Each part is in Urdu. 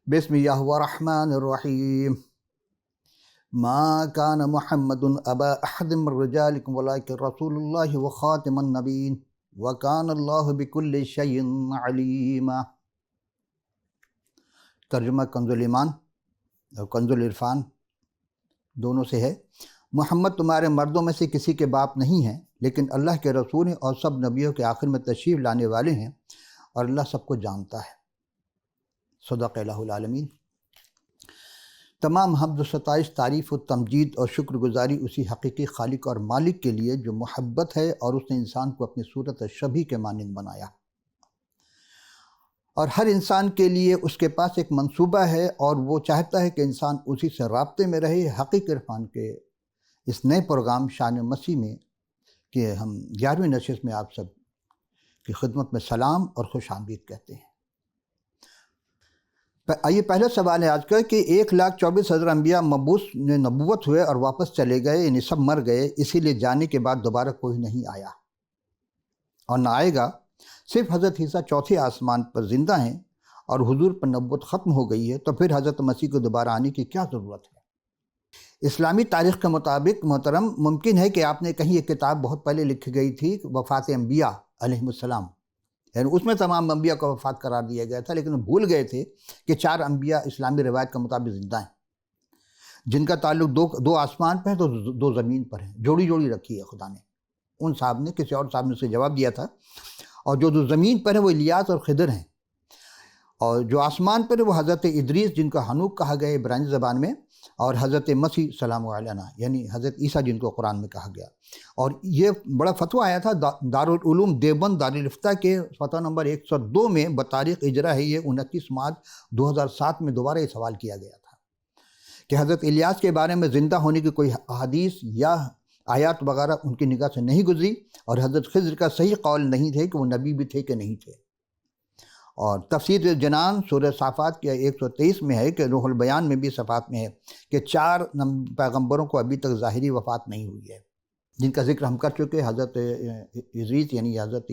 بسم اللہ الرحمن الرحیم ما کان محمد ابا احد من رجالکم ولکن رسول اللہ وخاتم النبیین وکان اللہ بکل شیء علیما۔ ترجمہ کنز الایمان اور کنز العرفان دونوں سے ہے۔ محمد تمہارے مردوں میں سے کسی کے باپ نہیں ہیں، لیکن اللہ کے رسول ہیں اور سب نبیوں کے آخر میں تشریف لانے والے ہیں، اور اللہ سب کو جانتا ہے۔ صدق الہ العالمین۔ تمام حمد و ستائش، تعریف و تمجید اور شکر گزاری اسی حقیقی خالق اور مالک کے لیے جو محبت ہے اور اس نے انسان کو اپنی صورت شبیہ کے مانند بنایا، اور ہر انسان کے لیے اس کے پاس ایک منصوبہ ہے، اور وہ چاہتا ہے کہ انسان اسی سے رابطے میں رہے۔ حقیقی عرفان کے اس نئے پروگرام شان مسیح میں کہ ہم 11ویں نشست میں آپ سب کی خدمت میں سلام اور خوش آمدید کہتے ہیں۔ آئیے پہلا سوال ہے آج کا کہ 1,24,000 انبیاء مبعوث نبوت ہوئے اور واپس چلے گئے، یعنی سب مر گئے، اسی لیے جانے کے بعد دوبارہ کوئی نہیں آیا اور نہ آئے گا۔ صرف حضرت عیسیٰ چوتھے آسمان پر زندہ ہیں اور حضور پر نبوت ختم ہو گئی ہے، تو پھر حضرت مسیح کو دوبارہ آنے کی کیا ضرورت ہے؟ اسلامی تاریخ کے مطابق محترم، ممکن ہے کہ آپ نے کہیں یہ کتاب بہت پہلے لکھی گئی تھی، وفات انبیاء علیہم السلام، یعنی اس میں تمام انبیاء کو وفات قرار دیا گیا تھا، لیکن بھول گئے تھے کہ 4 انبیاء اسلامی روایت کے مطابق زندہ ہیں، جن کا تعلق دو آسمان پر ہے تو 2 زمین پر ہیں، جوڑی جوڑی رکھی ہے خدا نے۔ ان صاحب نے، کسی اور صاحب نے اسے جواب دیا تھا، اور جو 2 زمین پر ہیں وہ الیاس اور خضر ہیں، اور جو آسمان پر ہے وہ حضرت ادریس جن کو حنوک کہا گیا عبرانی زبان میں، اور حضرت مسیح سلام علینا یعنی حضرت عیسیٰ جن کو قرآن میں کہا گیا۔ اور یہ بڑا فتویٰ آیا تھا دارالعلوم دیوبند دارالفتہ کے فتویٰ نمبر 102 میں، بتاریخ اجرا ہے یہ 29 مارچ 2007 میں دوبارہ یہ سوال کیا گیا تھا کہ حضرت الیاس کے بارے میں زندہ ہونے کی کوئی احادیث یا آیات وغیرہ ان کی نگاہ سے نہیں گزری، اور حضرت خضر کا صحیح قول نہیں تھے کہ وہ نبی بھی تھے کہ نہیں تھے۔ اور تفسیر جنان سورہ صافات کے 123 میں ہے کہ روح البیان میں بھی صفات میں ہے کہ 4 پیغمبروں کو ابھی تک ظاہری وفات نہیں ہوئی ہے، جن کا ذکر ہم کر چکے، حضرت ادریس یعنی حضرت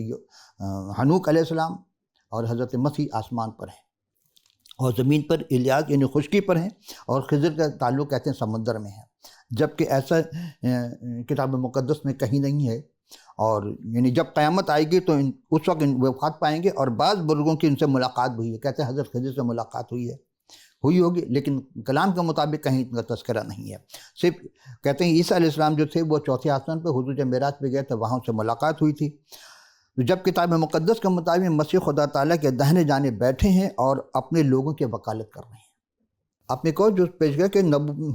حنوک علیہ السلام، اور حضرت مسیح آسمان پر ہیں، اور زمین پر الیاس یعنی خشکی پر ہیں، اور خضر کا تعلق کہتے ہیں سمندر میں ہے، جبکہ ایسا کتاب مقدس میں کہیں نہیں ہے۔ اور یعنی جب قیامت آئے گی تو اس وقت وفات پائیں گے، اور بعض بزرگوں کی ان سے ملاقات بھی ہوئی ہے، کہتے ہیں حضرت خضر سے ملاقات ہوئی ہوگی، لیکن کلام کے مطابق کہیں ان کا تذکرہ نہیں ہے۔ صرف کہتے ہیں عیسیٰ علیہ السلام جو تھے وہ چوتھے آسمان پہ حضور جب معراج پہ گئے تو وہاں سے ملاقات ہوئی تھی۔ جب کتاب مقدس کے مطابق مسیح خدا تعالیٰ کے داہنے جانے بیٹھے ہیں اور اپنے لوگوں کی وکالت کر رہے ہیں۔ آپ نے جو پیش کیا کہ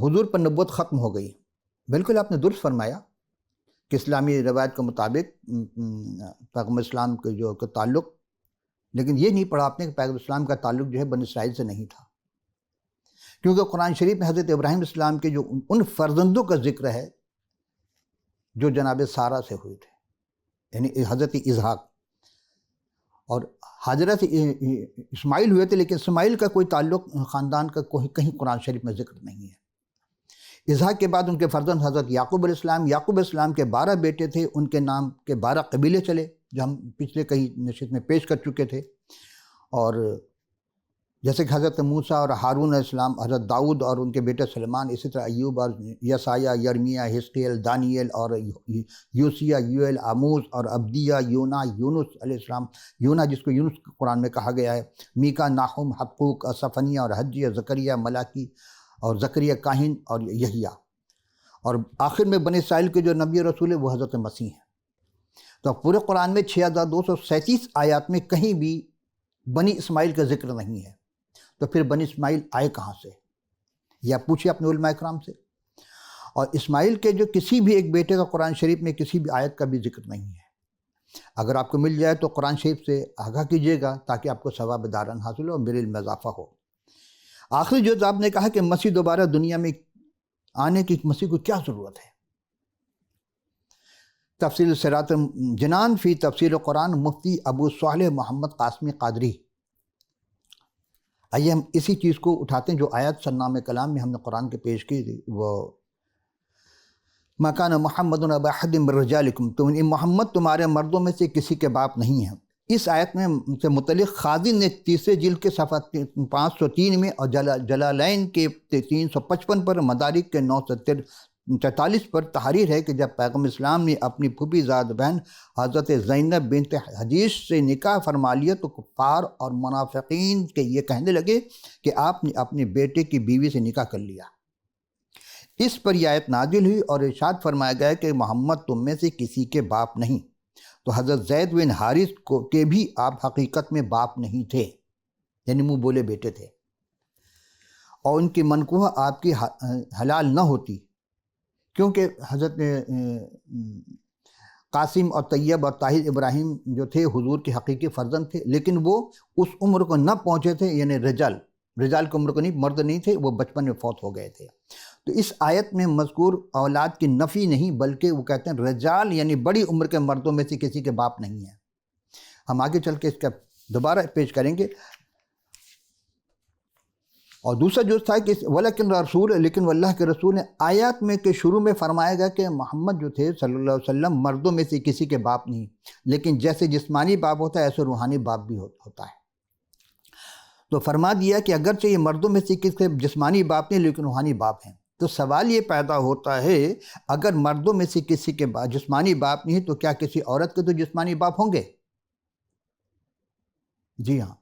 حضور پر نبوت ختم ہو گئی، بالکل آپ نے درست فرمایا کہ اسلامی روایت کے مطابق پیغمبر اسلام کے جو تعلق، لیکن یہ نہیں پڑھا آپ نے کہ پیغمبر اسلام کا تعلق جو ہے بنی اسرائیل سے نہیں تھا، کیونکہ قرآن شریف میں حضرت ابراہیم اسلام کے جو ان فرزندوں کا ذکر ہے جو جناب سارہ سے ہوئے تھے، یعنی حضرت اسحاق، اور حضرت اسماعیل ہوئے تھے، لیکن اسماعیل کا کوئی تعلق خاندان کا کہیں قرآن شریف میں ذکر نہیں ہے۔ اسحاق کے بعد ان کے فرزند حضرت یعقوب علیہ السلام، یعقوب علیہ السلام کے 12 بیٹے تھے، ان کے نام کے 12 قبیلے چلے جو ہم پچھلے کئی نشست میں پیش کر چکے تھے، اور جیسے کہ حضرت موسیٰ اور ہارون علیہ السلام، حضرت داؤد اور ان کے بیٹے سلیمان، اسی طرح ایوب اور یسایہ، یرمیہ، حزقیل، دانیل اور یوسیہ، یوئیل، آموز اور عبدیہ، یونا، یونس علیہ السلام، یونا جس کو یونس قرآن میں کہا گیا ہے، میکا، ناحوم، حبقوق، صفنیہ اور حجیہ، زکریا، ملاکی اور زکریا کاہن اور یحییٰ، اور آخر میں بنی اسرائیل کے جو نبی رسول ہے وہ حضرت مسیح ہیں۔ تو پورے قرآن میں 6237 آیات میں کہیں بھی بنی اسماعیل کا ذکر نہیں ہے، تو پھر بنی اسماعیل آئے کہاں سے؟ یا پوچھیں اپنے علماء اکرام سے۔ اور اسماعیل کے جو کسی بھی ایک بیٹے کا قرآن شریف میں کسی بھی آیت کا بھی ذکر نہیں ہے۔ اگر آپ کو مل جائے تو قرآن شریف سے آگاہ کیجیے گا تاکہ آپ کو ثواب دارن حاصل ہو اور میرے علم میں اضافہ ہو۔ آخری جو آپ نے کہا کہ مسیح دوبارہ دنیا میں آنے کی، مسیح کو کیا ضرورت ہے؟ تفصیل صراط جنان فی تفسیر قرآن مفتی ابو صالح محمد قاسمی قادری۔ آئیے ہم اسی چیز کو اٹھاتے ہیں جو آیت سرنامہ کلام میں ہم نے قرآن کے پیش کی تھی، وہ ما کان محمد ابا احد من رجالکم، محمد تمہارے مردوں میں سے کسی کے باپ نہیں ہیں۔ اس آیت میں سے متعلق خازن نے تیسرے جلد کے صفحہ 503 میں اور جلالین کے 355 پر، مدارک کے 943 پر تحریر ہے کہ جب پیغمبر اسلام نے اپنی پھوپھی زاد بہن حضرت زینب بنت حجیش سے نکاح فرما لیا تو کفار اور منافقین کے یہ کہنے لگے کہ آپ نے اپنے بیٹے کی بیوی سے نکاح کر لیا۔ اس پر یہ آیت نازل ہوئی اور ارشاد فرمایا گیا کہ محمد تم میں سے کسی کے باپ نہیں، تو حضرت زید بن حارث کے بھی آپ حقیقت میں باپ نہیں تھے، یعنی منہ بولے بیٹے تھے، اور ان کی منکوہ آپ کی حلال نہ ہوتی، کیونکہ حضرت قاسم اور طیب اور طاہر ابراہیم جو تھے حضور کے حقیقی فرزند تھے، لیکن وہ اس عمر کو نہ پہنچے تھے، یعنی رجال کی عمر کو نہیں، مرد نہیں تھے، وہ بچپن میں فوت ہو گئے تھے۔ تو اس آیت میں مذکور اولاد کی نفی نہیں، بلکہ وہ کہتے ہیں رجال یعنی بڑی عمر کے مردوں میں سے کسی کے باپ نہیں ہیں۔ ہم آگے چل کے اس کا دوبارہ پیش کریں گے۔ اور دوسرا جو تھا کہ ولیکن رسول، لیکن وہ اللہ کے رسول نے آیات میں کہ شروع میں فرمایا گیا کہ محمد جو تھے صلی اللہ علیہ وسلم مردوں میں سے کسی کے باپ نہیں، لیکن جیسے جسمانی باپ ہوتا ہے ایسے روحانی باپ بھی ہوتا ہے۔ تو فرما دیا کہ اگرچہ یہ مردوں میں سے کسی کے جسمانی باپ نہیں لیکن روحانی باپ ہیں۔ تو سوال یہ پیدا ہوتا ہے اگر مردوں میں سے کسی کے جسمانی باپ نہیں تو کیا کسی عورت کے تو جسمانی باپ ہوں گے؟ جی ہاں،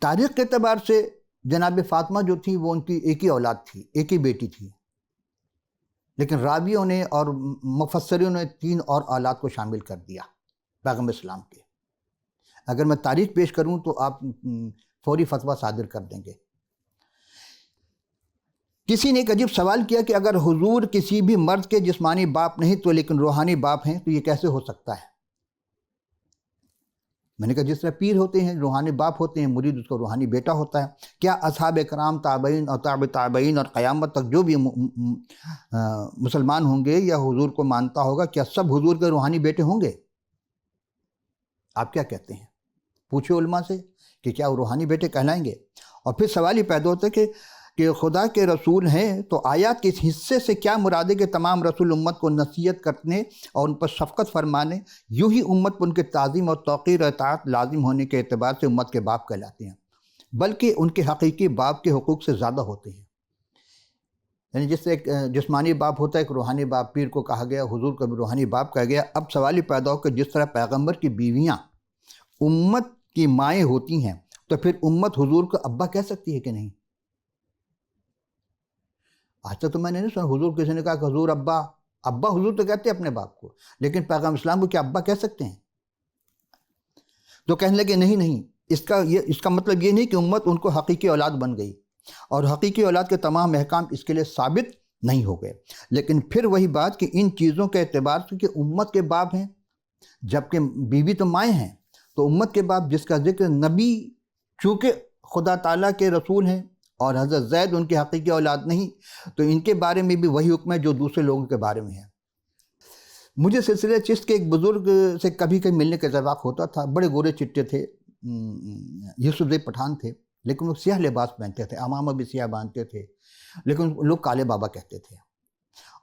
تاریخ کے اعتبار سے جناب فاطمہ جو تھی وہ ان کی ایک ہی اولاد تھی، ایک ہی بیٹی تھی، لیکن راویوں نے اور مفسروں نے 3 اور اولاد کو شامل کر دیا پیغمبر اسلام کے۔ اگر میں تاریخ پیش کروں تو آپ فوری فتویٰ صادر کر دیں گے۔ کسی نے ایک عجیب سوال کیا کہ اگر حضور کسی بھی مرد کے جسمانی باپ نہیں تو لیکن روحانی باپ ہیں تو یہ کیسے ہو سکتا ہے؟ میں نے کہا جس طرح پیر ہوتے ہیں روحانی باپ ہوتے ہیں، مرید اس کو روحانی بیٹا ہوتا ہے۔ کیا اصحاب کرام تابعین اور تابعین اور قیامت تک جو بھی مسلمان ہوں گے یا حضور کو مانتا ہوگا، کیا سب حضور کے روحانی بیٹے ہوں گے؟ آپ کیا کہتے ہیں؟ پوچھے علماء سے کہ کیا وہ روحانی بیٹے کہلائیں گے؟ اور پھر سوال یہ پیدا ہوتا ہے کہ خدا کے رسول ہیں تو آیات کے اس حصے سے کیا مراد ہے کہ تمام رسول امت کو نصیحت کرنے اور ان پر شفقت فرمانے، یوں ہی امت پر ان کے تعظیم اور توقیر اور اطاعت لازم ہونے کے اعتبار سے امت کے باپ کہلاتے ہیں، بلکہ ان کے حقیقی باپ کے حقوق سے زیادہ ہوتے ہیں۔ یعنی جس سے ایک جسمانی باپ ہوتا ہے، ایک روحانی باپ پیر کو کہا گیا، حضور کو بھی روحانی باپ کہا گیا۔ اب سوال یہ پیدا ہو کہ جس طرح پیغمبر کی بیویاں امت کی مائیں ہوتی ہیں تو پھر امت حضور کو ابا کہہ سکتی ہے کہ نہیں؟ آج تک تو میں نے نہیں سنا حضور کسی نے کہا کہ حضور ابا حضور تو کہتے ہیں اپنے باپ کو، لیکن پیغمبر اسلام کو کیا ابا کہہ سکتے ہیں؟ تو کہنے لگے نہیں، اس کا مطلب یہ نہیں کہ امت ان کو حقیقی اولاد بن گئی، اور حقیقی اولاد کے تمام احکام اس کے لیے ثابت نہیں ہو گئے، لیکن پھر وہی بات کہ ان چیزوں کے اعتبار سے کہ امت کے باپ ہیں، جبکہ بیوی تو مائیں ہیں، تو امت کے باپ جس کا ذکر نبی چونکہ خدا تعالیٰ کے رسول ہیں اور حضرت زید ان کی حقیقی اولاد نہیں، تو ان کے بارے میں بھی وہی حکم ہے جو دوسرے لوگوں کے بارے میں ہے۔ مجھے سلسلہ چشت کے ایک بزرگ سے کبھی ملنے کا اتفاق ہوتا تھا، بڑے گورے چٹے تھے، یوسف زئی پٹھان تھے، لیکن وہ سیاہ لباس پہنتے تھے، عمامہ بھی سیاہ باندھتے تھے، لیکن لوگ کالے بابا کہتے تھے،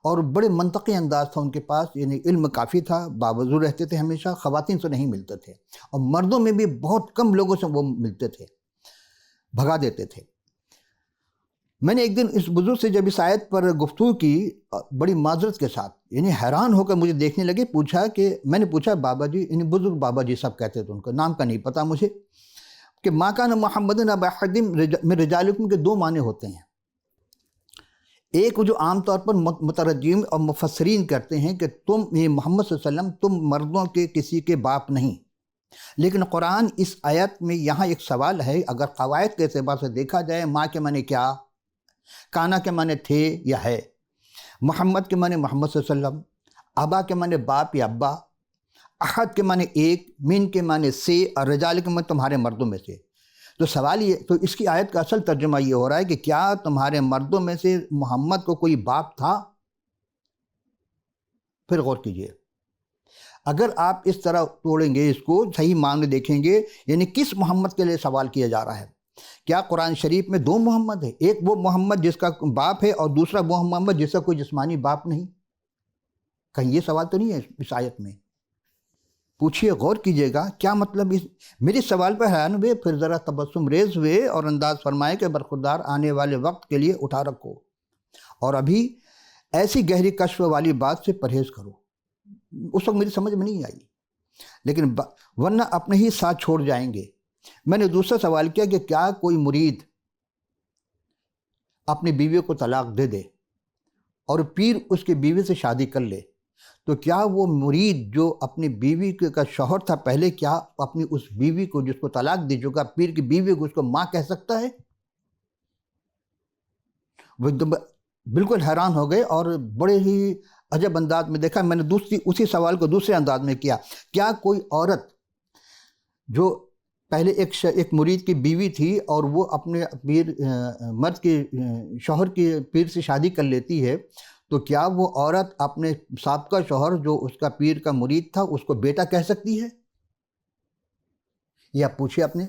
اور بڑے منطقی انداز تھا ان کے پاس، یعنی علم کافی تھا، باوضو رہتے تھے، ہمیشہ خواتین سے نہیں ملتے تھے، اور مردوں میں بھی بہت کم لوگوں سے وہ ملتے تھے، بھگا دیتے تھے۔ میں نے ایک دن اس بزرگ سے جب اس آیت پر گفتگو کی بڑی معذرت کے ساتھ، یعنی حیران ہو کر مجھے دیکھنے لگے، میں نے پوچھا بابا جی، یعنی بزرگ بابا جی سب کہتے تھے، ان کا نام کا نہیں پتا مجھے، کہ ما کان محمد ابا احد من رجالکم کے 2 معنی ہوتے ہیں۔ ایک جو عام طور پر مترجم اور مفسرین کرتے ہیں کہ تم یہ محمد صلی اللہ علیہ وسلم تم مردوں کے کسی کے باپ نہیں، لیکن قرآن اس آیت میں یہاں ایک سوال ہے، اگر قواعد کے اعتبار سے دیکھا جائے، ماں کے معنی کیا، کانا کے معنی تھے یا ہے، محمد کے معنی محمد صلی اللہ علیہ وسلم، ابا کے معنی باپ یا ابا، احد کے معنی ایک، من کے معنی سے، اور رجال کے معنی تمہارے مردوں میں سے۔ تو سوال یہ، تو اس کی آیت کا اصل ترجمہ یہ ہو رہا ہے کہ کیا تمہارے مردوں میں سے محمد کو کوئی باپ تھا؟ پھر غور کیجئے، اگر آپ اس طرح توڑیں گے اس کو، صحیح معنی دیکھیں گے، یعنی کس محمد کے لیے سوال کیا جا رہا ہے؟ کیا قرآن شریف میں دو محمد ہے؟ ایک وہ محمد جس کا باپ ہے اور دوسرا وہ محمد جس کا کوئی جسمانی باپ نہیں؟ کہیں یہ سوال تو نہیں ہے اس آیت میں؟ پوچھئے، غور کیجئے گا کیا مطلب میرے سوال پر حیران ہوئے، پھر ذرا تبسم ریز ہوئے اور انداز فرمائے کہ برخوردار آنے والے وقت کے لیے اٹھا رکھو اور ابھی ایسی گہری کشف والی بات سے پرہیز کرو۔ اس وقت میری سمجھ میں نہیں آئی، لیکن ورنہ اپنے ہی ساتھ چھوڑ جائیں گے۔ میں نے دوسرا سوال کیا کہ کیا کوئی مرید اپنی بیوی کو طلاق دے دے اور پیر اس کی بیوی سے شادی کر لے، تو کیا وہ مرید جو اپنی بیوی کا شوہر تھا پہلے، کیا اپنی اس بیوی کو جس کو طلاق دے چکا پیر کی بیوی کو اس کو ماں کہہ سکتا ہے؟ وہ بالکل حیران ہو گئے اور بڑے ہی عجب انداز میں دیکھا۔ میں نے اسی سوال کو دوسرے انداز میں کیا، کیا کوئی عورت جو پہلے ایک مرید کی بیوی تھی اور وہ اپنے مرد کے شوہر کی پیر سے شادی کر لیتی ہے، تو کیا وہ عورت اپنے سابقہ شوہر جو اس کا پیر کا مرید تھا اس کو بیٹا کہہ سکتی ہے؟ یہ آپ پوچھیں اپنے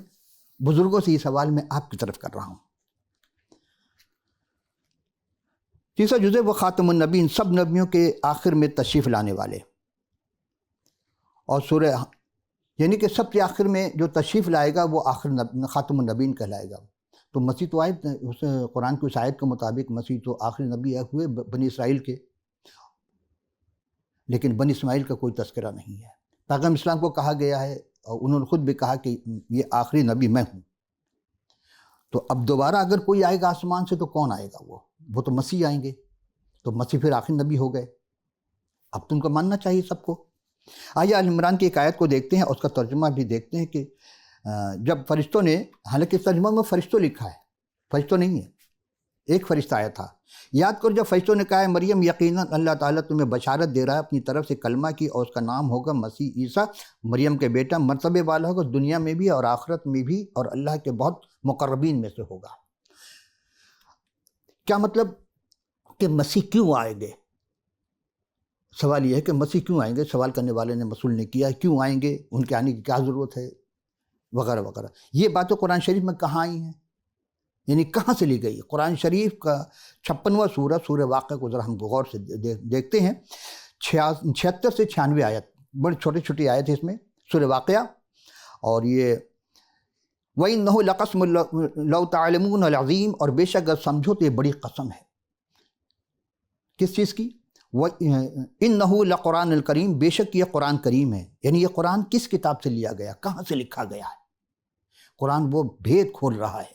بزرگوں سے، یہ سوال میں آپ کی طرف کر رہا ہوں۔ تیسرا جزء وہ خاتم النبیین، سب نبیوں کے آخر میں تشریف لانے والے، اور سورہ یعنی کہ سب کے آخر میں جو تشریف لائے گا وہ آخر خاتم النبیین کہلائے گا۔ تو مسیح تو آیت اس قرآن کی اس آیت کے مطابق مسیح تو آخری نبی ہوئے بنی اسرائیل کے، لیکن بنی اسماعیل کا کوئی تذکرہ نہیں ہے۔ پیغمبر اسلام کو کہا گیا ہے اور انہوں نے خود بھی کہا کہ یہ آخری نبی میں ہوں۔ تو اب دوبارہ اگر کوئی آئے گا آسمان سے تو کون آئے گا؟ وہ تو مسیح آئیں گے، تو مسیح پھر آخری نبی ہو گئے۔ اب تو ان کو ماننا چاہیے سب کو۔ آئیے آل عمران کی ایک آیت کو دیکھتے ہیں اور اس کا ترجمہ بھی دیکھتے ہیں کہ جب فرشتوں نے، حالانکہ ترجمہ میں فرشتوں لکھا ہے، فرشتوں نہیں ہے، ایک فرشتہ آیا تھا۔ یاد کرو جب فرشتوں نے کہا ہے مریم یقیناً اللہ تعالیٰ تمہیں بشارت دے رہا ہے اپنی طرف سے کلمہ کی، اور اس کا نام ہوگا مسیح عیسیٰ، مریم کے بیٹا، مرتبے والا ہوگا دنیا میں بھی اور آخرت میں بھی، اور اللہ کے بہت مقربین میں سے ہوگا۔ کیا مطلب کہ مسیح کیوں آئیں گے؟ سوال یہ ہے کہ مسیح کیوں آئیں گے؟ سوال کرنے والے نے مسئول نے کیا کیوں آئیں گے، ان کے آنے کی کیا ضرورت ہے، وغیرہ وغیرہ۔ یہ باتیں قرآن شریف میں کہاں آئی ہیں، یعنی کہاں سے لی گئی؟ قرآن شریف کا 56واں سورہ واقعہ کو ذرا ہم غور سے دیکھتے ہیں۔ 76 سے 96 آیت، بڑی چھوٹی چھوٹی آیت ہے اس میں، سورہ واقعہ۔ اور یہ وَإِنَّهُ لَقَسْمٌ لَوْ تَعْلَمُونَ الْعَظِيمُ، اور بے شک اگر سمجھو تو یہ بڑی قسم ہے۔ کس چیز کی؟ وَإِنَّهُ لَقُرْآنٌ الْكَرِيمٌ، بے شک یہ قرآن کریم ہے۔ یعنی یہ قرآن کس کتاب سے لیا گیا، کہاں سے لکھا گیا ہے؟ قرآن وہ بھید کھول رہا ہے۔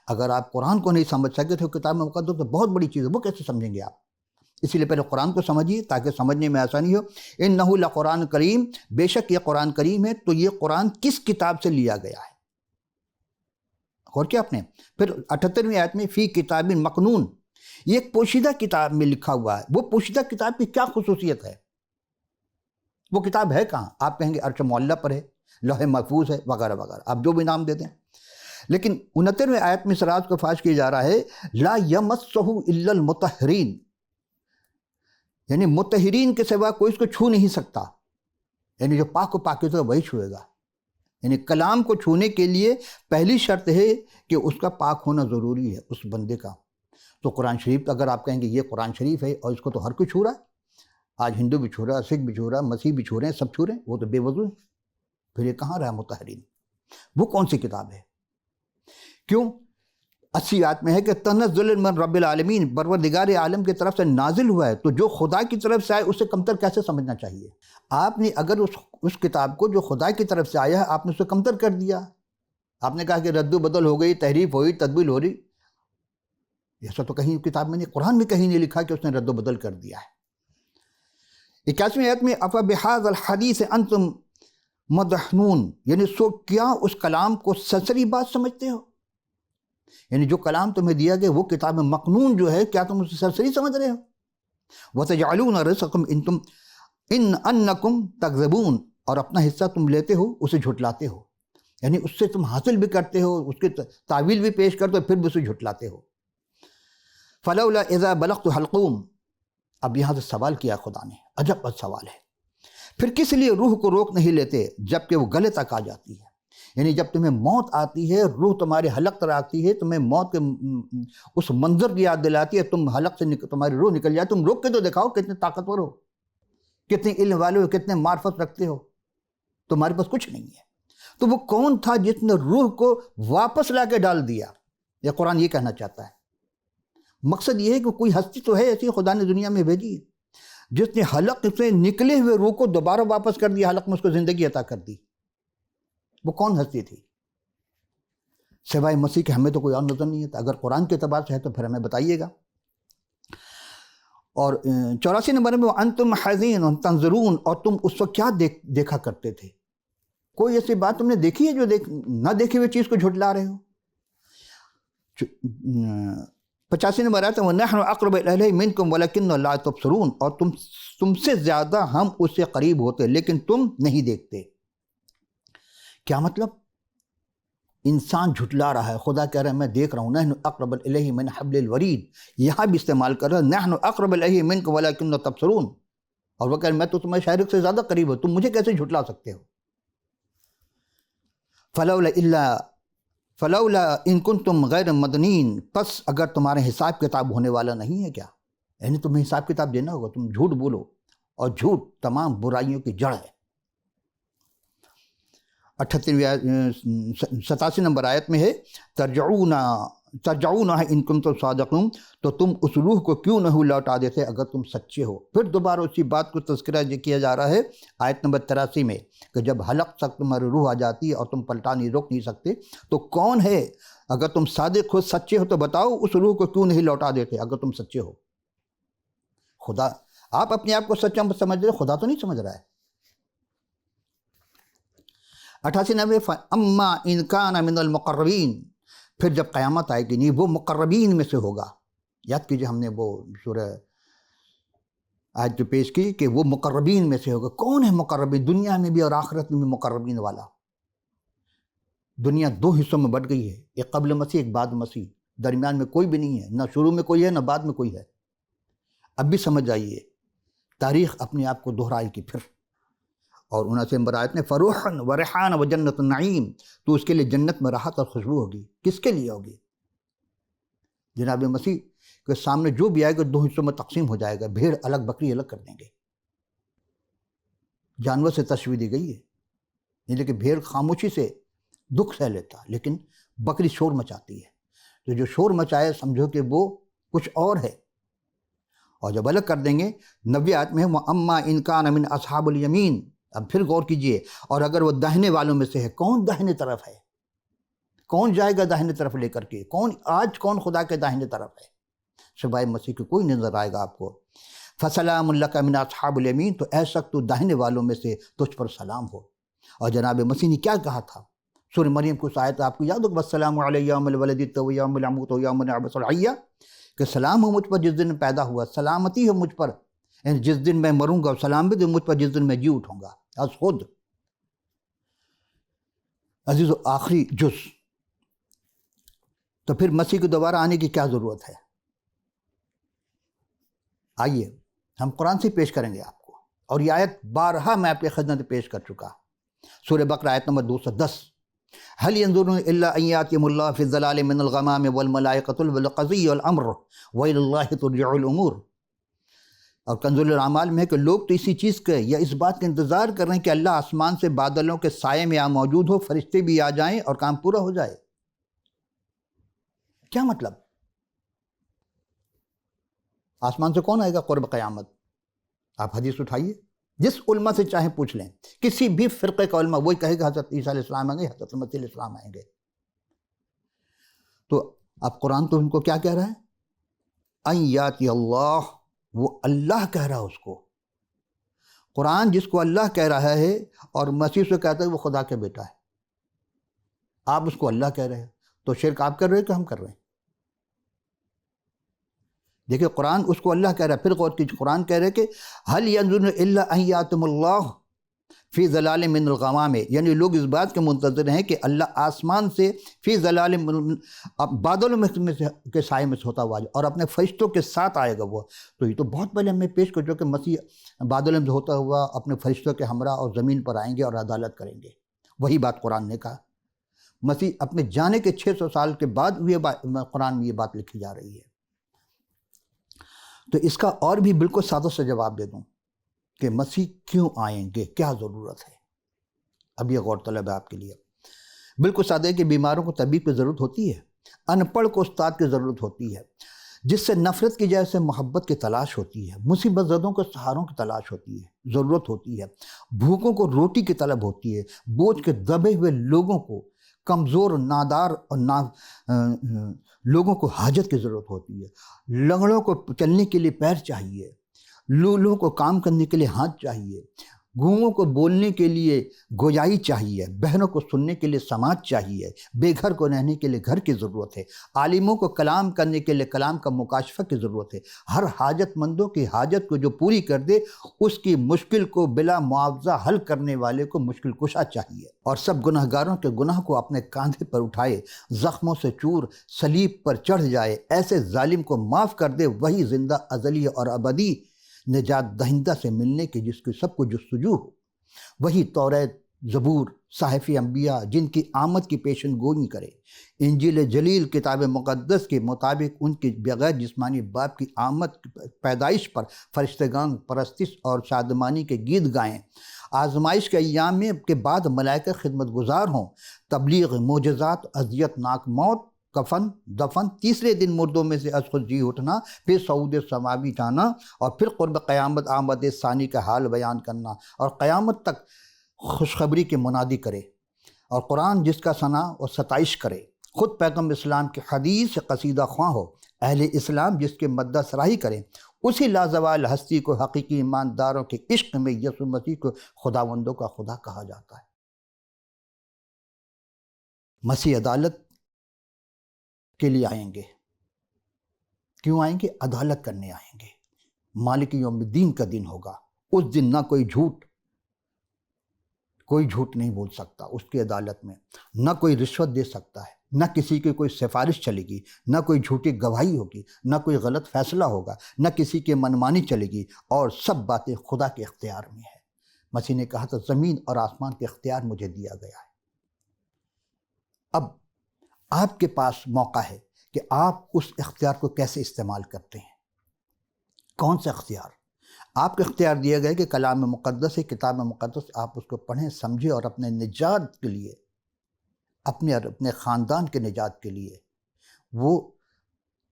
اگر آپ قرآن کو نہیں سمجھ سکتے تو کتاب میں مقدس تو بہت بڑی چیز ہے، وہ کیسے سمجھیں گے آپ؟ اسی لیے پہلے قرآن کو سمجھیے تاکہ سمجھنے میں آسانی ہو۔ اِنَّهُ لَقُرْآنٌ کریم، بے شک یہ قرآن کریم ہے۔ تو یہ قرآن کس کتاب سے لیا گیا ہے؟ غور کیا آپ نے؟ پھر 78ویں آیت میں فی کتاب مکنون، یہ ایک پوشیدہ کتاب میں لکھا ہوا ہے۔ وہ پوشیدہ کتاب کی کیا خصوصیت ہے؟ وہ کتاب ہے کہاں؟ آپ کہیں گے عرش معلّہ پر ہے، لوح محفوظ ہے، وغیرہ وغیرہ، آپ جو بھی نام دے دیں۔ لیکن 69ویں آیت میں اس راز کو فاش کیا جا رہا ہے، لا یمسہ الا المطہرین، یعنی مطہرین کے سوا کوئی اس کو چھو نہیں سکتا، یعنی جو پاک و پاکیزہ وہی چھوئے گا۔ یعنی کلام کو چھونے کے لیے پہلی شرط ہے کہ اس کا پاک ہونا ضروری ہے، اس بندے کا۔ تو قرآن شریف اگر آپ کہیں گے یہ قرآن شریف ہے اور اس کو تو ہر کوئی چھو رہا ہے، آج ہندو بھی چھو رہا ہے، سکھ بھی چھو رہا ہے، مسیح بھی چھو رہے ہیں، سب چھو رہے ہیں، وہ تو بے وضو ہے، پھر یہ کہاں رہا مطہرین؟ وہ کون سی کتاب ہے؟ کیوں؟ 80 آیت میں ہے کہ تنزل من رب العالمین، پروردگار عالم کی طرف سے نازل ہوا ہے۔ تو جو خدا کی طرف سے آئے اسے کمتر کیسے سمجھنا چاہیے؟ آپ نے اگر اس کتاب کو جو خدا کی طرف سے آیا ہے آپ نے اسے کمتر کر دیا، آپ نے کہا کہ رد و بدل ہو گئی، تحریف ہوئی، تدویل ہو رہی، ایسا تو کہیں کتاب میں نہیں، قرآن میں کہیں نہیں لکھا کہ اس نے رد و بدل کر دیا ہے۔ 81ویں آیت میں افبہذا الحدیث انتم مدہنون، یعنی سو کیا اس کلام کو سرسری بات سمجھتے ہو؟ یعنی جو کلام تمہیں دیا گیا وہ کتاب مکنون جو ہے، کیا تم اسے سرسری سمجھ رہے ہو؟ وَتَجْعَلُونَ رِزْقَكُمْ انکم تکذبون، اور اپنا حصہ تم لیتے ہو اسے جھٹلاتے ہو، یعنی اس سے تم حاصل بھی کرتے ہو، اس کی تعویل بھی پیش کرتے ہو، پھر بھی اسے جھٹلاتے ہو۔ فلولا اذا بلغت الحلقوم، اب یہاں سے سوال کیا خدا نے، عجب سوال ہے، پھر کس لیے روح کو روک نہیں لیتے جب کہ وہ گلے تک آ جاتی ہے؟ یعنی جب تمہیں موت آتی ہے، روح تمہارے حلق تک آتی ہے، تمہیں موت کے اس منظر کی یاد دلاتی ہے، تم حلق سے تمہاری روح نکل جائے، تم روک کے تو دکھاؤ کتنے طاقتور ہو، کتنے علم والے ہو، کتنے معرفت رکھتے ہو، تمہارے پاس کچھ نہیں ہے۔ تو وہ کون تھا جس نے روح کو واپس لا کے ڈال دیا؟ یہ قرآن یہ کہنا چاہتا ہے۔ مقصد یہ ہے کہ کوئی ہستی تو ہے ایسی خدا نے دنیا میں بھیجی جس نے حلق سے نکلے ہوئے روح کو دوبارہ واپس کر دیا، حلق میں اس کو زندگی عطا کر دی۔ وہ کون ہستی تھی؟ سوائے مسیح کے ہمیں تو کوئی اور نظر نہیں ہے۔ اگر قرآن کے اعتبار سے ہے تو پھر ہمیں بتائیے گا۔ اور 84 نمبر میں وَأَنْتُمْ حَزِينٌ تَنْظُرُونَ، اور تم اس وقت کیا دیکھا کرتے تھے؟ کوئی ایسی بات تم نے دیکھی ہے جو نہ دیکھی ہوئی چیز کو جھٹلا رہے ہو؟ 85 نمبر آتا ہے وَنَحْنُ أَقْرَبُ إِلَيْهِ مِنْكُمْ وَلَكِنَّ لَا تُبْصِرُونَ، اور تم سے زیادہ ہم اس سے قریب ہوتے لیکن تم نہیں دیکھتے۔ کیا مطلب؟ انسان جھٹلا رہا ہے، خدا کہہ رہا ہے میں دیکھ رہا ہوں، نحن اقرب الیہ من حبل الورید، یہاں بھی استعمال کر رہا ہے نحن اقرب الیہ منکم ولکن لا تبصرون، اور وہ کہہ رہا ہے میں تو تمہیں شارق سے زیادہ قریب ہوں، تم مجھے کیسے جھٹلا سکتے ہو؟ فلولا ان کنتم غیر مدنین، پس اگر تمہارے حساب کتاب ہونے والا نہیں ہے کیا؟ یعنی تمہیں حساب کتاب دینا ہوگا، تم جھوٹ بولو، اور جھوٹ تمام برائیوں کی جڑ ہے۔ 87 نمبر آیت میں ہے ترجعونہ ان کنتم صادقون، تو تم اس روح کو کیوں نہیں لوٹا دیتے اگر تم سچے ہو۔ پھر دوبارہ اسی بات کو تذکرہ کیا جا رہا ہے آیت نمبر 83 میں کہ جب حلق تک تمہاری روح آ جاتی ہے اور تم پلٹا نہیں، روک نہیں سکتے، تو کون ہے؟ اگر تم صادق ہو، سچے ہو، تو بتاؤ اس روح کو کیوں نہیں لوٹا دیتے اگر تم سچے ہو؟ خدا، آپ اپنے آپ کو سچا سمجھ رہے، خدا تو نہیں سمجھ رہا ہے۔ 88 نمبر اما ان کان من المقربین، پھر جب قیامت آئے گی، نہیں وہ مقربین میں سے ہوگا۔ یاد کیجئے ہم نے وہ سورہ آیت جو پیش کی کہ وہ مقربین میں سے ہوگا۔ کون ہے مقربین؟ دنیا میں بھی اور آخرت میں بھی مقربین والا۔ دنیا دو حصوں میں بٹ گئی ہے، ایک قبل مسیح، ایک بعد مسیح، درمیان میں کوئی بھی نہیں ہے، نہ شروع میں کوئی ہے نہ بعد میں کوئی ہے۔ اب بھی سمجھ جائیے، تاریخ اپنے آپ کو دہرائے گی پھر۔ اور 79 نمبر آیت میں فروحن و ریحان و جنت النعیم، تو اس کے لیے جنت میں راحت اور خوشبو ہوگی۔ کس کے لیے ہوگی؟ جناب مسیح کے سامنے جو بھی آئے گا دو حصوں میں تقسیم ہو جائے گا، بھیڑ الگ بکری الگ کر دیں گے۔ جانور سے تشبیہ دی گئی ہے، یعنی کہ بھیڑ خاموشی سے دکھ سہ لیتا، لیکن بکری شور مچاتی ہے، تو جو شور مچائے سمجھو کہ وہ کچھ اور ہے۔ اور جب الگ کر دیں گے 90 آیت میں وَأَمَّا إِن كَانَ مِنْ أَصْحَابِ الْيَمِينَ، اب پھر غور کیجئے، اور اگر وہ داہنے والوں میں سے ہے، کون داہنے طرف ہے؟ کون جائے گا داہنے طرف لے کر کے؟ کون خدا کے داہنے طرف ہے؟ سوائے مسیح کے کوئی نظر آئے گا آپ کو۔ فَسَلَامٌ لَكَ مِنْ أَصْحَابِ الْيَمِينَ، تو اے شخص تو داہنے والوں میں سے، تجھ پر سلام ہو۔ اور جناب مسیح نے کیا کہا تھا؟ سورہ مریم کو آیت آپ کو یاد ہوگا، وَالسَّلَامُ عَلَيَّ يَوْمَ الْوَلَدِ وَيَوْمَ الْعَمُوتِ وَيَوْمَ نَبْعَثُ حَيًّا، کہ سلام ہو مجھ پر جس دن پیدا ہوا، سلامتی ہو مجھ پر، یعنی جس دن میں مروں گا، سلامتی ہو مجھ پر جس دن میں جی اٹھوں گا۔ از خود عزیز و آخری جز، تو پھر مسیح کے دوبارہ آنے کی کیا ضرورت ہے؟ آئیے ہم قرآن سے پیش کریں گے آپ کو، اور یہ آیت بارہا میں آپ کے خدمت پیش کر چکا۔ سورہ بقرہ آیت نمبر 210، هل ينظرون الا ان ياتيهم الله في الظلال من الغمام والملائكة والقضي والامر والى الله ترجع الامور۔ اور کنز الاعمال میں ہے کہ لوگ تو اسی چیز کے یا اس بات کا انتظار کر رہے ہیں کہ اللہ آسمان سے بادلوں کے سائے میں موجود ہو، فرشتے بھی آ جائیں اور کام پورا ہو جائے۔ کیا مطلب؟ آسمان سے کون آئے گا قرب قیامت؟ آپ حدیث اٹھائیے، جس علماء سے چاہیں پوچھ لیں، کسی بھی فرقے کا علماء، وہی کہے گا حضرت عیسیٰ علیہ السلام آئیں گے، حضرت مسیح علیہ السلام آئیں گے۔ تو اب قرآن تو ان کو کیا کہہ رہا ہے؟ ان یاتی اللہ، وہ اللہ کہہ رہا ہے اس کو۔ قرآن جس کو اللہ کہہ رہا ہے اور مسیح سے کہتا ہے وہ خدا کے بیٹا ہے، آپ اس کو اللہ کہہ رہے ہیں، تو شرک آپ کر رہے ہیں کہ ہم کر رہے ہیں؟ دیکھیں قرآن اس کو اللہ کہہ رہا ہے، پھر غور کیجیے، قرآن کہہ رہے کہ هل ينظرون الا ان ياتهم الله فی ظلال من الغمام، یعنی لوگ اس بات کے منتظر ہیں کہ اللہ آسمان سے فی ظلال بادلوں میں کے سائے میں سے ہوتا ہوا اور اپنے فرشتوں کے ساتھ آئے گا وہ. تو یہ تو بہت پہلے ہمیں پیش کر جو کہ مسیح بادلوں میں ہوتا ہوا اپنے فرشتوں کے ہمراہ اور زمین پر آئیں گے اور عدالت کریں گے. وہی بات قرآن نے کہا. مسیح اپنے جانے کے 600 سال کے بعد قرآن میں یہ بات لکھی جا رہی ہے. تو اس کا اور بھی بالکل سادہ سے جواب دے دوں کہ مسیح کیوں آئیں گے، کیا ضرورت ہے. اب یہ غور طلب ہے آپ کے لیے. بالکل سادہ ہے کہ بیماروں کو طبیب کی ضرورت ہوتی ہے، ان پڑھ کو استاد کی ضرورت ہوتی ہے، جس سے نفرت کی جائے سے محبت کی تلاش ہوتی ہے، مصیبت زدوں کو سہاروں کی تلاش ہوتی ہے، ضرورت ہوتی ہے، بھوکوں کو روٹی کی طلب ہوتی ہے، بوجھ کے دبے ہوئے لوگوں کو، کمزور نادار اور لوگوں کو حاجت کی ضرورت ہوتی ہے، لنگڑوں کو چلنے کے لیے پیر چاہیے، لولوں کو کام کرنے کے لیے ہاتھ چاہیے، گونگوں کو بولنے کے لیے گویائی چاہیے، بہنوں کو سننے کے لیے سماعت چاہیے، بے گھر کو رہنے کے لیے گھر کی ضرورت ہے، عالموں کو کلام کرنے کے لیے کلام کا مکاشفہ کی ضرورت ہے. ہر حاجت مندوں کی حاجت کو جو پوری کر دے، اس کی مشکل کو بلا معاوضہ حل کرنے والے کو مشکل کشا چاہیے. اور سب گناہ گاروں کے گناہ کو اپنے کاندھے پر اٹھائے، زخموں سے چور صلیب پر چڑھ جائے، ایسے ظالم کو معاف کر دے. وہی زندہ ازلی اور ابدی نجات دہندہ سے ملنے کی جس کی سب کو جستجو ہو. وہی توریت، زبور، صحائف انبیاء جن کی آمد کی پیشن گوئی کرے. انجیل جلیل کتاب مقدس کے مطابق ان کی بغیر جسمانی باپ کی آمد پیدائش پر فرشتگان پرستش اور شادمانی کے گیت گائیں. آزمائش کے ایام کے بعد ملائکہ خدمت گزار ہوں. تبلیغ، معجزات، اذیت ناک موت، کفن، دفن، تیسرے دن مردوں میں سے از خود جی اٹھنا، پھر صعود سماوی جانا، اور پھر قرب قیامت آمد ثانی کا حال بیان کرنا، اور قیامت تک خوشخبری کی منادی کرے، اور قرآن جس کا ثنا اور ستائش کرے. خود پیغمبر اسلام کی حدیث قصیدہ خواں ہو. اہل اسلام جس کے مدح سراہی کریں. اسی لازوال ہستی کو حقیقی ایمانداروں کے عشق میں یسوع مسیح کو خداوندوں کا خدا کہا جاتا ہے. مسیح عدالت کے لیے آئیں گے. کیوں آئیں گے؟ عدالت کرنے آئیں گے. مالک یوم الدین کا دن ہوگا. اس دن نہ کوئی جھوٹ نہیں بول سکتا اس کی عدالت میں، نہ کوئی رشوت دے سکتا ہے، نہ کسی کی کوئی سفارش چلے گی، نہ کوئی جھوٹی گواہی ہوگی، نہ کوئی غلط فیصلہ ہوگا، نہ کسی کی منمانی چلے گی، اور سب باتیں خدا کے اختیار میں ہے. مسیح نے کہا تھا زمین اور آسمان کے اختیار مجھے دیا گیا ہے. اب آپ کے پاس موقع ہے کہ آپ اس اختیار کو کیسے استعمال کرتے ہیں. کون سا اختیار؟ آپ کو اختیار دیا گیا کہ کلام مقدس ہے، کتاب مقدس، آپ اس کو پڑھیں، سمجھیں، اور اپنے نجات کے لیے، اپنے اور اپنے خاندان کے نجات کے لیے وہ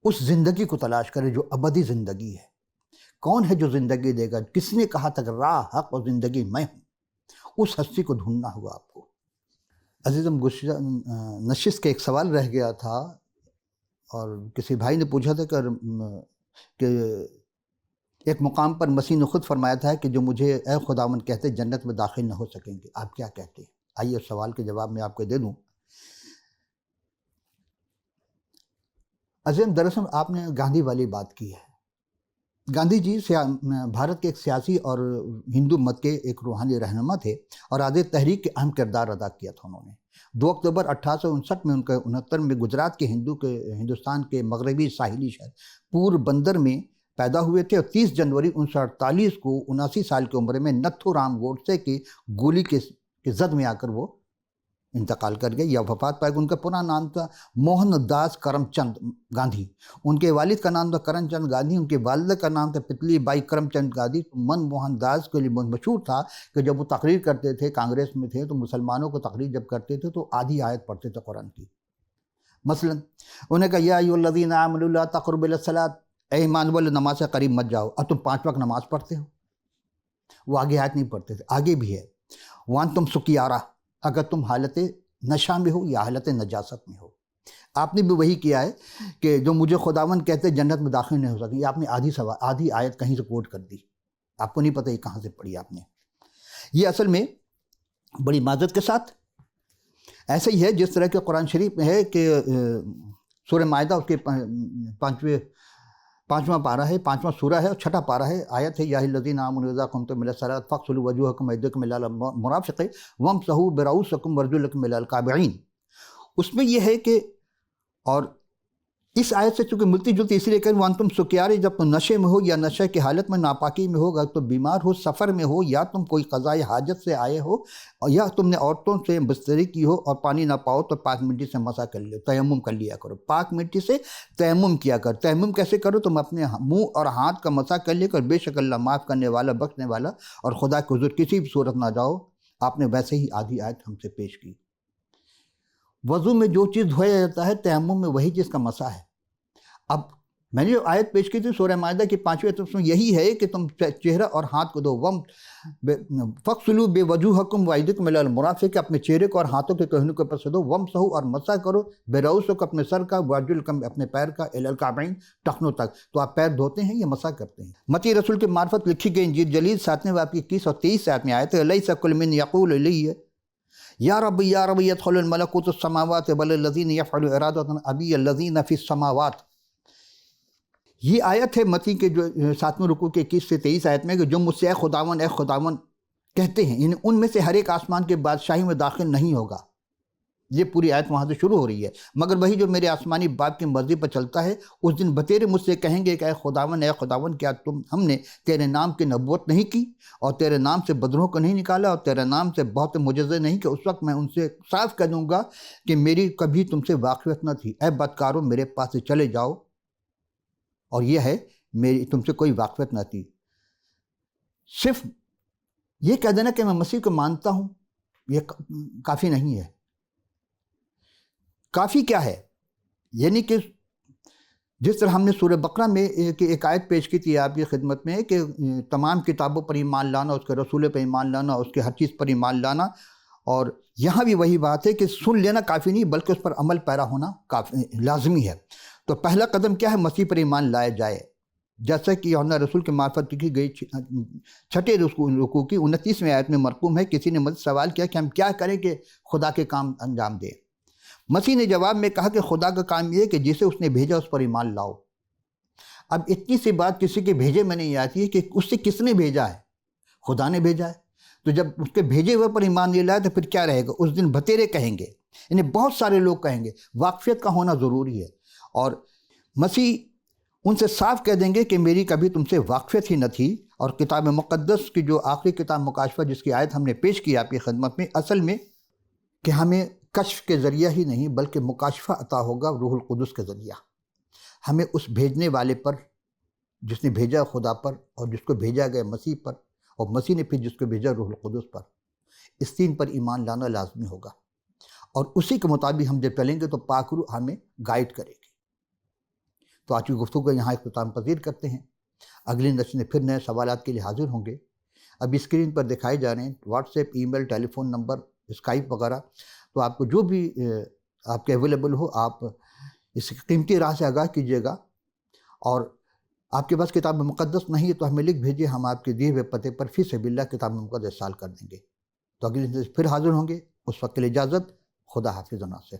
اس زندگی کو تلاش کریں جو ابدی زندگی ہے. کون ہے جو زندگی دے گا؟ کس نے کہا تھا کہ راہ، حق اور زندگی میں ہوں؟ اس ہستی کو ڈھونڈنا ہوگا آپ کو. عزیزم، گزشتہ نشست کے ایک سوال رہ گیا تھا، اور کسی بھائی نے پوچھا تھا کہ ایک مقام پر مسیح نے خود فرمایا تھا کہ جو مجھے اے خداوند کہتے جنت میں داخل نہ ہو سکیں گے. آپ کیا کہتے ہیں؟ آئیے اس سوال کے جواب میں آپ کو دے دوں. عزیزم، دراصل آپ نے گاندھی والی بات کی ہے. گاندھی جی بھارت کے ایک سیاسی اور ہندو مت کے ایک روحانی رہنما تھے، اور آزاد تحریک کے اہم کردار ادا کیا تھا انہوں نے. 2 اکتوبر 1859 میں ان کا 69 میں گجرات کے ہندوستان کے مغربی ساحلی شہر پور بندر میں پیدا ہوئے تھے، اور 30 جنوری 1948 کو 79 سال کی عمر میں نتھو رام گوڈسے کی گولی کے زد میں آ کر وہ انتقال کر گئے یا وفات پائے. ان کا پورا نام تھا موہن داس کرم چند گاندھی. ان کے والد کا نام تھا کرم چند گاندھی، ان کے والدہ کا نام تھا پتلی بائی کرم چند گاندھی. من موہن داس کے لیے مشہور تھا کہ جب وہ تقریر کرتے تھے، کانگریس میں تھے، تو مسلمانوں کو تقریر جب کرتے تھے تو آدھی آیت پڑھتے تھے قرآن کی. مثلا انہیں کہا یا ایھا الذین آمنوا لا تقربوا الصلاۃ، اے ایمان والو نماز سے قریب مت جاؤ. اب تم 5 وقت نماز پڑھتے ہو. وہ آگے آیت نہیں پڑھتے تھے. آگے بھی ہے وانتم سکیارا، اگر تم حالت نشہ میں ہو یا حالت نجاست میں ہو. آپ نے بھی وہی کیا ہے کہ جو مجھے خداوند کہتے جنت میں داخل نہیں ہو سکیں. یہ آپ نے آدھی آیت کہیں سے کوٹ کر دی. آپ کو نہیں پتہ یہ کہاں سے پڑھی آپ نے. یہ اصل میں بڑی معذرت کے ساتھ ایسے ہی ہے جس طرح کہ قرآن شریف میں ہے کہ سورہ مائدہ اس کے 5واں پارہ ہے، 5واں سورہ ہے اور 6واں پارہ ہے، آیت ہے یا الذین آمنوا اذا قمتم الی الصلاۃ فاغسلوا وجوہکم وایدیکم الی المرافق وامسحوا برؤوسکم وارجلکم الی الکعبین۔ اس میں یہ ہے کہ، اور اس آیت سے چونکہ ملتی جلتی اسی لیے کہ وانتم سکیارے، جب تم نشے میں ہو یا نشے کی حالت میں ناپاکی میں ہوگا، تو بیمار ہو، سفر میں ہو، یا تم کوئی قضاء حاجت سے آئے ہو، یا تم نے عورتوں سے بستری کی ہو اور پانی نہ پاؤ، تو پاک مٹی سے مسح کر لو، تیمم کر لیا کرو، پاک مٹی سے تیمم کیا کر۔ تیمم کیسے کرو؟ تم اپنے منہ اور ہاتھ کا مسح کر لیا کر، بے شک اللہ معاف کرنے والا، بخشنے والا، اور خدا کے حضور کسی بھی صورت نہ جاؤ۔ آپ نے ویسے ہی آدھی آیت ہم سے پیش کی۔ وضو میں جو چیز دھویا جاتا ہے، تیمم میں وہی چیز کا مسح ہے۔ اب میں نے جو آیت پیش کی تھی سورہ مائدہ کی 5ویں آیت، اس میں یہی ہے کہ تم چہرہ اور ہاتھ کو دو، فَاغْسِلُوا بِوَجُوهِكُمْ وَأَيْدِيكُمْ إِلَى الْمَرَافِقِ، اپنے چہرے کو اور ہاتھوں کے کہنوں کے اوپر سے دو، وَامْسَحُوا، اور مسح کرو، بِرُؤُوسِكُمْ، اپنے سر کا، وَأَرْجُلَكُمْ، اپنے پیر کا، إِلَى الْكَعْبَيْنِ، ٹخنوں تک۔ تو آپ پیر دھوتے ہیں یا مسح کرتے ہیں؟ متی رسول کی معرفت لکھی گئی انجیل جلیل 7ویں باب کی 21 اور 23 آیت میں آیت ہے لَيْسَ كُلُّ مَنْ يَقُولُ إِلَيَّ یا رب یا رب يدخل الملکوت السماوات بل الذین یفعل ارادۃ ابی الذین فی السماوات۔ یہ آیت ہے متی کے جو 7ویں رکوع کے 21 سے 23 آیت میں، کہ جو مجھ سے اے خداون کہتے ہیں، یعنی ان میں سے ہر ایک آسمان کے بادشاہی میں داخل نہیں ہوگا۔ یہ پوری آیت وہاں سے شروع ہو رہی ہے، مگر وہی جو میرے آسمانی باپ کی مرضی پر چلتا ہے، اس دن بتیرے مجھ سے کہیں گے کہ اے خداون کیا ہم نے تیرے نام کی نبوت نہیں کی، اور تیرے نام سے بدروہوں کو نہیں نکالا، اور تیرے نام سے بہت معجزے نہیں کہ؟ اس وقت میں ان سے صاف کہہ دوں گا کہ میری کبھی تم سے واقفیت نہ تھی، اے بدکاروں میرے پاس سے چلے جاؤ، اور یہ ہے میری تم سے کوئی واقفیت نہ تھی۔ صرف یہ کہہ دینا کہ میں مسیح کو مانتا ہوں، یہ کافی نہیں ہے۔ کافی کیا ہے؟ یعنی کہ جس طرح ہم نے سورہ بقرہ میں ایک آیت پیش کی تھی آپ کی خدمت میں، کہ تمام کتابوں پر ایمان لانا، اس کے رسول پر ایمان لانا، اس کے ہر چیز پر ایمان لانا، اور یہاں بھی وہی بات ہے کہ سن لینا کافی نہیں، بلکہ اس پر عمل پیرا ہونا کافی لازمی ہے۔ تو پہلا قدم کیا ہے؟ مسیح پر ایمان لائے جائے، جیسا کہ یوحنا رسول کی معرفت لکھی گئی 6 رکوع کی 29ویں آیت میں مرقوم ہے۔ کسی نے مجھ سے سوال کیا کہ ہم کیا کریں کہ خدا کے کام انجام دیں؟ مسیح نے جواب میں کہا کہ خدا کا کام یہ ہے کہ جسے اس نے بھیجا اس پر ایمان لاؤ۔ اب اتنی سی بات کسی کے بھیجے میں نہیں آتی ہے کہ اس سے کس نے بھیجا ہے؟ خدا نے بھیجا ہے۔ تو جب اس کے بھیجے ہوئے پر ایمان نہیں لائے تو پھر کیا رہے گا؟ اس دن بتیرے کہیں گے، یعنی بہت سارے لوگ کہیں گے۔ واقفیت کا ہونا ضروری ہے، اور مسیح ان سے صاف کہہ دیں گے کہ میری کبھی تم سے واقفیت ہی نہ تھی۔ اور کتاب مقدس کی جو آخری کتاب مکاشفہ، جس کی آیت ہم نے پیش کی آپ کی خدمت میں، اصل میں کہ ہمیں کشف کے ذریعہ ہی نہیں بلکہ مکاشفہ عطا ہوگا روح القدس کے ذریعہ، ہمیں اس بھیجنے والے پر، جس نے بھیجا خدا پر، اور جس کو بھیجا گیا مسیح پر، اور مسیح نے پھر جس کو بھیجا روح القدس پر، اس تین پر ایمان لانا لازمی ہوگا، اور اسی کے مطابق ہم جب چلیں گے تو پاک روح ہمیں گائیڈ کرے گی۔ تو آج کی گفتگو یہاں اختتام پذیر کرتے ہیں۔ اگلی نشست میں پھر نئے سوالات کے لیے حاضر ہوں گے۔ اب اسکرین پر دکھائے جا رہے ہیں واٹس ایپ، ای میل، ٹیلی فون نمبر، اسکائپ وغیرہ، تو آپ کو جو بھی آپ کے اویلیبل ہو، آپ اس قیمتی راہ سے آگاہ کیجیے گا۔ اور آپ کے پاس کتاب مقدس نہیں ہے تو ہمیں لکھ بھیجیے، ہم آپ کے دیے ہوئے پتے پر فی سبیل اللہ کتاب مقدس ارسال کر دیں گے۔ تو اگلی پھر حاضر ہوں گے، اس وقت کے لیے اجازت، خدا حافظ و ناصر۔